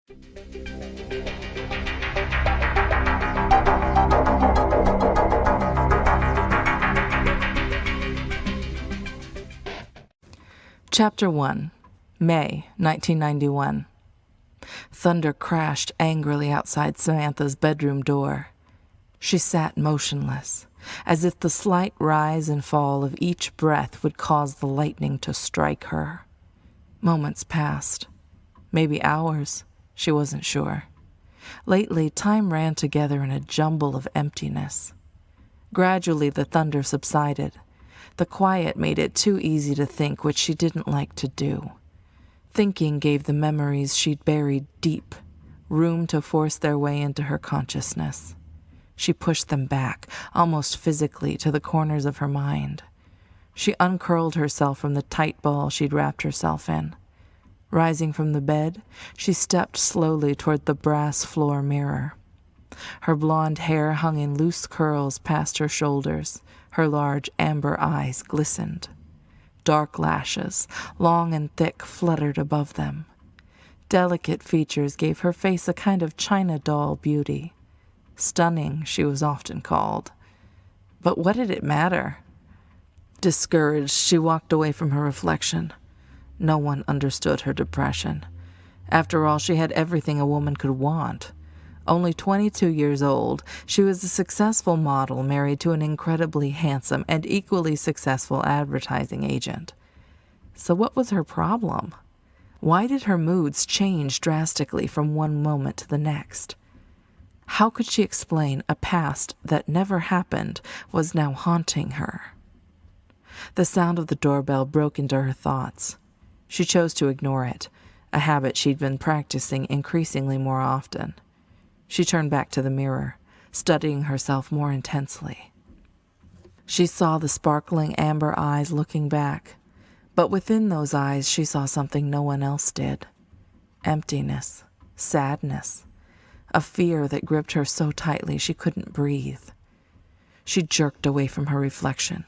Chapter 1, May 1991. Thunder crashed angrily outside Samantha's bedroom door. She sat motionless, as if the slight rise and fall of each breath would cause the lightning to strike her. Moments passed. Maybe hours. She wasn't sure. Lately, time ran together in a jumble of emptiness. Gradually, the thunder subsided. The quiet made it too easy to think, which she didn't like to do. Thinking gave the memories she'd buried deep room to force their way into her consciousness. She pushed them back, almost physically, to the corners of her mind. She uncurled herself from the tight ball she'd wrapped herself in. Rising from the bed, she stepped slowly toward the brass floor mirror. Her blonde hair hung in loose curls past her shoulders. Her large amber eyes glistened. Dark lashes, long and thick, fluttered above them. Delicate features gave her face a kind of china doll beauty. Stunning, she was often called. But what did it matter? Discouraged, she walked away from her reflection. No one understood her depression. After all, she had everything a woman could want. Only 22 years old, she was a successful model married to an incredibly handsome and equally successful advertising agent. So what was her problem? Why did her moods change drastically from one moment to the next? How could she explain a past that never happened was now haunting her? The sound of the doorbell broke into her thoughts. She chose to ignore it, a habit she'd been practicing increasingly more often. She turned back to the mirror, studying herself more intensely. She saw the sparkling amber eyes looking back, but within those eyes she saw something no one else did. Emptiness, sadness, a fear that gripped her so tightly she couldn't breathe. She jerked away from her reflection.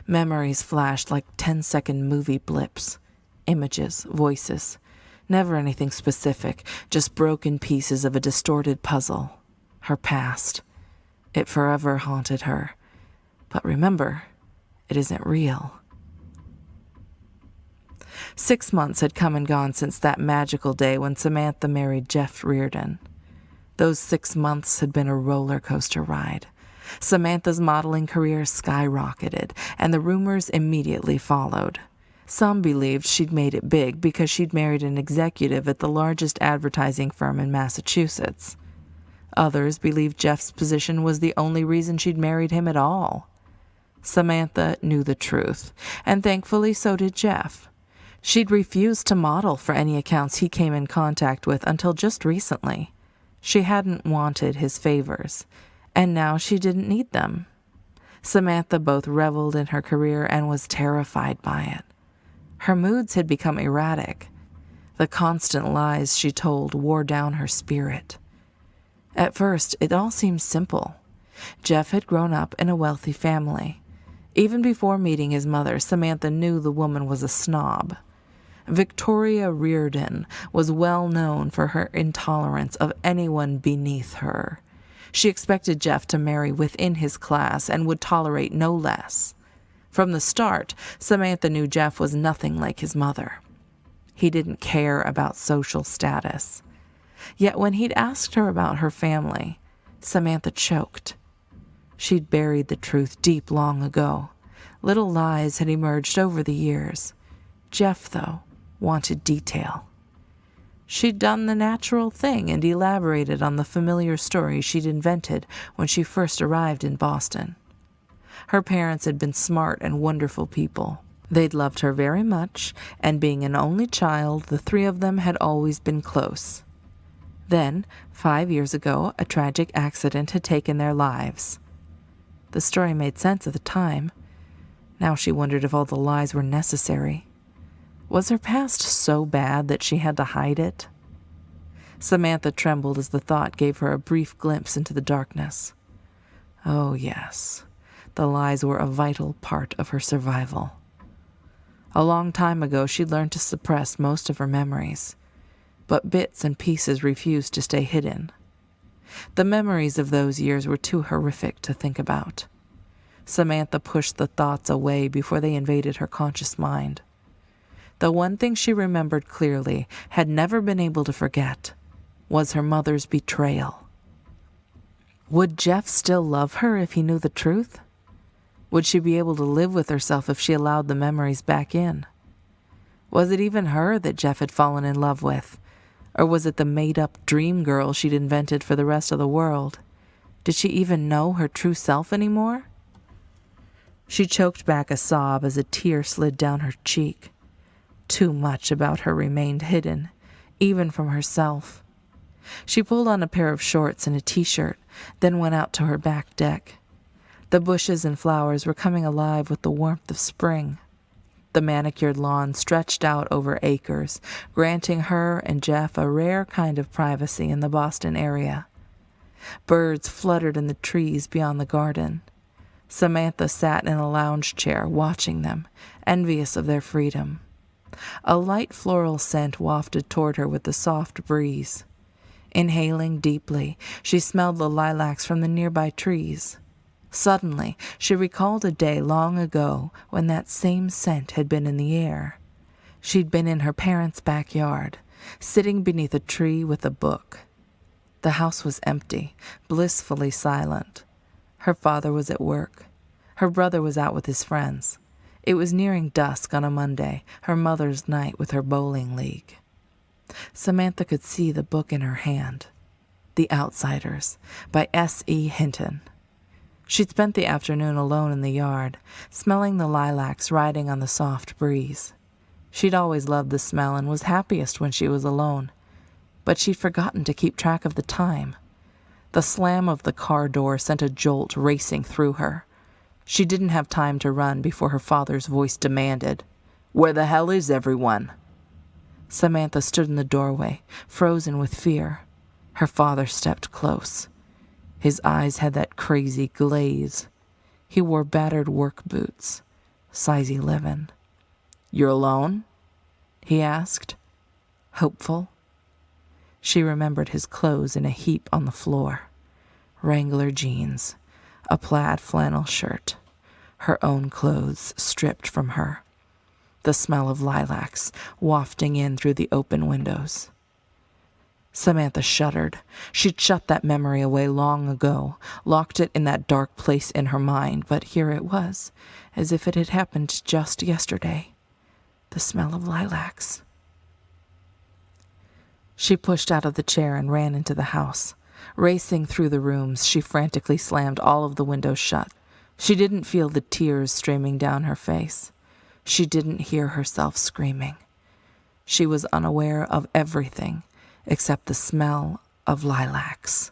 Memories flashed like 10-second movie blips. Images, voices. Never anything specific, just broken pieces of a distorted puzzle. Her past. It forever haunted her. But remember, it isn't real. 6 months had come and gone since that magical day when Samantha married Jeff Reardon. Those 6 months had been a roller coaster ride. Samantha's modeling career skyrocketed, and the rumors immediately followed. Some believed she'd made it big because she'd married an executive at the largest advertising firm in Massachusetts. Others believed Jeff's position was the only reason she'd married him at all. Samantha knew the truth, and thankfully so did Jeff. She'd refused to model for any accounts he came in contact with until just recently. She hadn't wanted his favors, and now she didn't need them. Samantha both reveled in her career and was terrified by it. Her moods had become erratic. The constant lies she told wore down her spirit. At first, it all seemed simple. Jeff had grown up in a wealthy family. Even before meeting his mother, Samantha knew the woman was a snob. Victoria Reardon was well known for her intolerance of anyone beneath her. She expected Jeff to marry within his class and would tolerate no less. From the start, Samantha knew Jeff was nothing like his mother. He didn't care about social status. Yet when he'd asked her about her family, Samantha choked. She'd buried the truth deep long ago. Little lies had emerged over the years. Jeff, though, wanted detail. She'd done the natural thing and elaborated on the familiar story she'd invented when she first arrived in Boston. Her parents had been smart and wonderful people. They'd loved her very much, and being an only child, the three of them had always been close. Then, 5 years ago, a tragic accident had taken their lives. The story made sense at the time. Now she wondered if all the lies were necessary. Was her past so bad that she had to hide it? Samantha trembled as the thought gave her a brief glimpse into the darkness. Oh, yes. The lies were a vital part of her survival. A long time ago, she'd learned to suppress most of her memories. but bits and pieces refused to stay hidden. The memories of those years were too horrific to think about. Samantha pushed the thoughts away before they invaded her conscious mind. The one thing she remembered clearly, had never been able to forget, was her mother's betrayal. Would Jeff still love her if he knew the truth? Would she be able to live with herself if she allowed the memories back in? Was it even her that Jeff had fallen in love with? Or was it the made-up dream girl she'd invented for the rest of the world? Did she even know her true self anymore? She choked back a sob as a tear slid down her cheek. Too much about her remained hidden, even from herself. She pulled on a pair of shorts and a t-shirt, then went out to her back deck. The bushes and flowers were coming alive with the warmth of spring. The manicured lawn stretched out over acres, granting her and Jeff a rare kind of privacy in the Boston area. Birds fluttered in the trees beyond the garden. Samantha sat in a lounge chair, watching them, envious of their freedom. A light floral scent wafted toward her with the soft breeze. Inhaling deeply, she smelled the lilacs from the nearby trees. Suddenly, she recalled a day long ago when that same scent had been in the air. She'd been in her parents' backyard, sitting beneath a tree with a book. The house was empty, blissfully silent. Her father was at work. Her brother was out with his friends. It was nearing dusk on a Monday, her mother's night with her bowling league. Samantha could see the book in her hand, The Outsiders, by S.E. Hinton. She'd spent the afternoon alone in the yard, smelling the lilacs riding on the soft breeze. She'd always loved the smell and was happiest when she was alone, but she'd forgotten to keep track of the time. The slam of the car door sent a jolt racing through her. She didn't have time to run before her father's voice demanded, "Where the hell is everyone?" Samantha stood in the doorway, frozen with fear. Her father stepped close. His eyes had that crazy glaze. He wore battered work boots, size 11. "You're alone?" he asked, hopeful. She remembered his clothes in a heap on the floor. Wrangler jeans, a plaid flannel shirt, her own clothes stripped from her, the smell of lilacs wafting in through the open windows. Samantha shuddered. She'd shut that memory away long ago, locked it in that dark place in her mind, but here it was, as if it had happened just yesterday. The smell of lilacs. She pushed out of the chair and ran into the house. Racing through the rooms, she frantically slammed all of the windows shut. She didn't feel the tears streaming down her face. She didn't hear herself screaming. She was unaware of everything except the smell of lilacs.